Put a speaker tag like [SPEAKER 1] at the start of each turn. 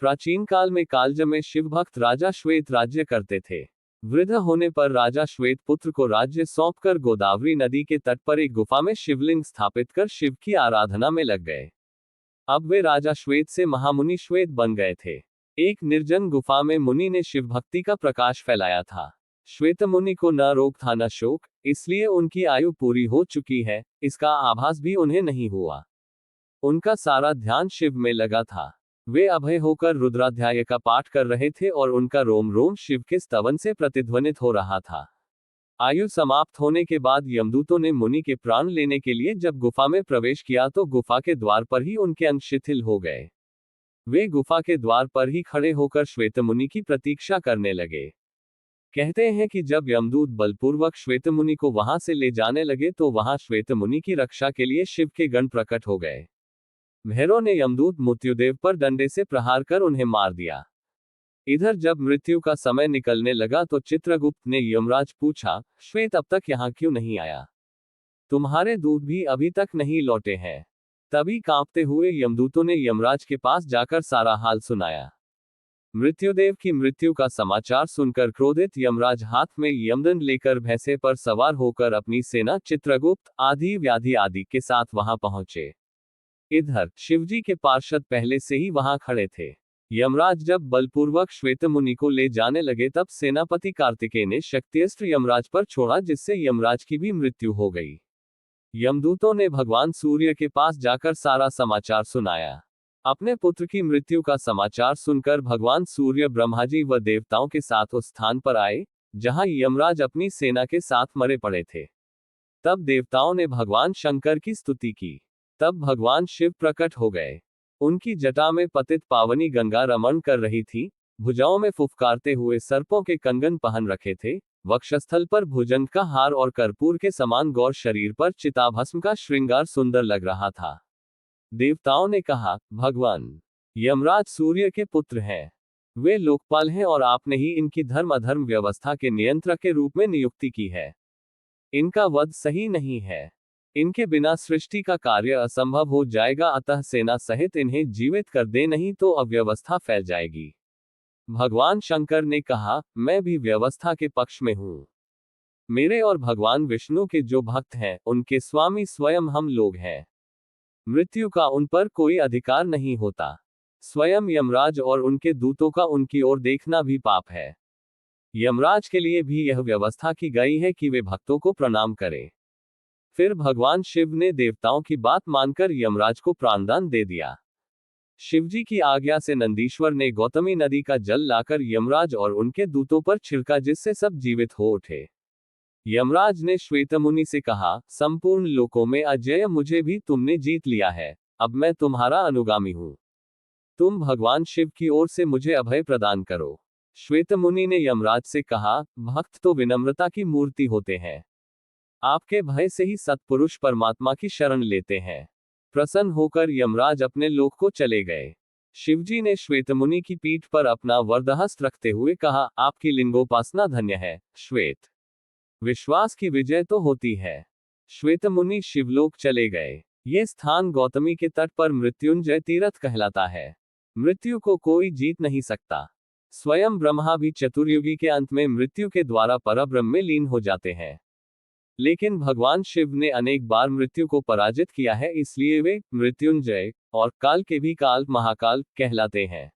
[SPEAKER 1] प्राचीन काल में कालज में शिव भक्त राजा श्वेत राज्य करते थे। वृद्ध होने पर राजा श्वेत पुत्र को राज्य सौंपकर गोदावरी नदी के तट पर एक गुफा में शिवलिंग स्थापित कर शिव की आराधना में लग गए। अब वे राजा श्वेत से महामुनि श्वेत बन गए थे। एक निर्जन गुफा में मुनि ने शिव भक्ति का प्रकाश फैलाया था। श्वेत मुनि को न रोग था न शोक, इसलिए उनकी आयु पूरी हो चुकी है, इसका आभास भी उन्हें नहीं हुआ। उनका सारा ध्यान शिव में लगा था। वे अभय होकर रुद्राध्याय का पाठ कर रहे थे और उनका रोम रोम शिव के स्तवन से प्रतिध्वनित हो रहा था। आयु समाप्त होने के बाद यमदूतों ने मुनि के प्राण लेने के लिए जब गुफा में प्रवेश किया तो गुफा के द्वार पर ही उनके अंग शिथिल हो गए। वे गुफा के द्वार पर ही खड़े होकर श्वेत मुनि की प्रतीक्षा करने लगे। कहते हैं कि जब यमदूत बलपूर्वक श्वेत मुनि को वहां से ले जाने लगे तो वहां श्वेत मुनि की रक्षा के लिए शिव के गण प्रकट हो गए। भैरव ने यमदूत मृत्युदेव पर डंडे से प्रहार कर उन्हें मार दिया। इधर जब मृत्यु का समय निकलने लगा तो चित्रगुप्त ने यमराज पूछा, श्वेत अब तक यहाँ क्यों नहीं आया? तुम्हारे दूत भी अभी तक नहीं लौटे हैं। तभी कांपते हुए यमदूतों ने यमराज के पास जाकर सारा हाल सुनाया। मृत्युदेव की मृत्यु का समाचार सुनकर क्रोधित यमराज हाथ में यमदंड लेकर भैंसे पर सवार होकर अपनी सेना चित्रगुप्त आदि व्याधि आदि के साथ वहां पहुंचे। इधर शिवजी के पार्षद पहले से ही वहां खड़े थे। यमराज जब बलपूर्वक श्वेत मुनि को ले जाने लगे तब सेनापति कार्तिकेय ने शक्तिस्त्र यमराज पर छोड़ा, जिससे यमराज की भी मृत्यु हो गई। यमदूतों ने भगवान सूर्य के पास जाकर सारा समाचार सुनाया। अपने पुत्र की मृत्यु का समाचार सुनकर भगवान सूर्य ब्रह्माजी व देवताओं के साथ उस स्थान पर आए जहां यमराज अपनी सेना के साथ मरे पड़े थे। तब देवताओं ने भगवान शंकर की स्तुति की। तब भगवान शिव प्रकट हो गए। उनकी जटा में पतित पावनी गंगा रमण कर रही थी। भुजाओं में फुफकारते हुए सर्पों के कंगन पहन रखे थे। वक्षस्थल पर भुजंग का हार और कर्पूर के समान गौर शरीर पर चिताभस्म का श्रृंगार सुंदर लग रहा था। देवताओं ने कहा, भगवान यमराज सूर्य के पुत्र हैं। वे लोकपाल हैं और आपने ही इनकी धर्म अधर्म व्यवस्था के नियंत्रक के रूप में नियुक्ति की है। इनका वध सही नहीं है। इनके बिना सृष्टि का कार्य असंभव हो जाएगा, अतः सेना सहित इन्हें जीवित कर दे, नहीं तो अव्यवस्था फैल जाएगी। भगवान शंकर ने कहा, मैं भी व्यवस्था के पक्ष में हूं। मेरे और भगवान विष्णु के जो भक्त हैं उनके स्वामी स्वयं हम लोग हैं। मृत्यु का उन पर कोई अधिकार नहीं होता। स्वयं यमराज और उनके दूतों का उनकी ओर देखना भी पाप है। यमराज के लिए भी यह व्यवस्था की गई है कि वे भक्तों को प्रणाम करें। फिर भगवान शिव ने देवताओं की बात मानकर यमराज को प्राणदान दे दिया। शिवजी की आज्ञा से नंदीश्वर ने गौतमी नदी का जल लाकर यमराज और उनके दूतों पर छिड़का, जिससे सब जीवित हो उठे। यमराज ने श्वेतमुनि से कहा, संपूर्ण लोकों में अजेय मुझे भी तुमने जीत लिया है। अब मैं तुम्हारा अनुगामी हूं। तुम भगवान शिव की ओर से मुझे अभय प्रदान करो। श्वेतमुनि ने यमराज से कहा, भक्त तो विनम्रता की मूर्ति होते हैं। आपके भय से ही सत्पुरुष परमात्मा की शरण लेते हैं। प्रसन्न होकर यमराज अपने लोक को चले गए। शिवजी ने श्वेतमुनि की पीठ पर अपना वरदहस्त रखते हुए कहा, आपकी लिंगोपासना धन्य है श्वेत। विश्वास की विजय तो होती है। श्वेतमुनि शिवलोक चले गए। ये स्थान गौतमी के तट पर मृत्युंजय तीर्थ कहलाता है। मृत्यु को कोई जीत नहीं सकता। स्वयं ब्रह्मा भी चतुर्युगी के अंत में मृत्यु के द्वारा परब्रह्म में लीन हो जाते हैं। लेकिन भगवान शिव ने अनेक बार मृत्यु को पराजित किया है, इसलिए वे मृत्युंजय और काल के भी काल महाकाल कहलाते हैं।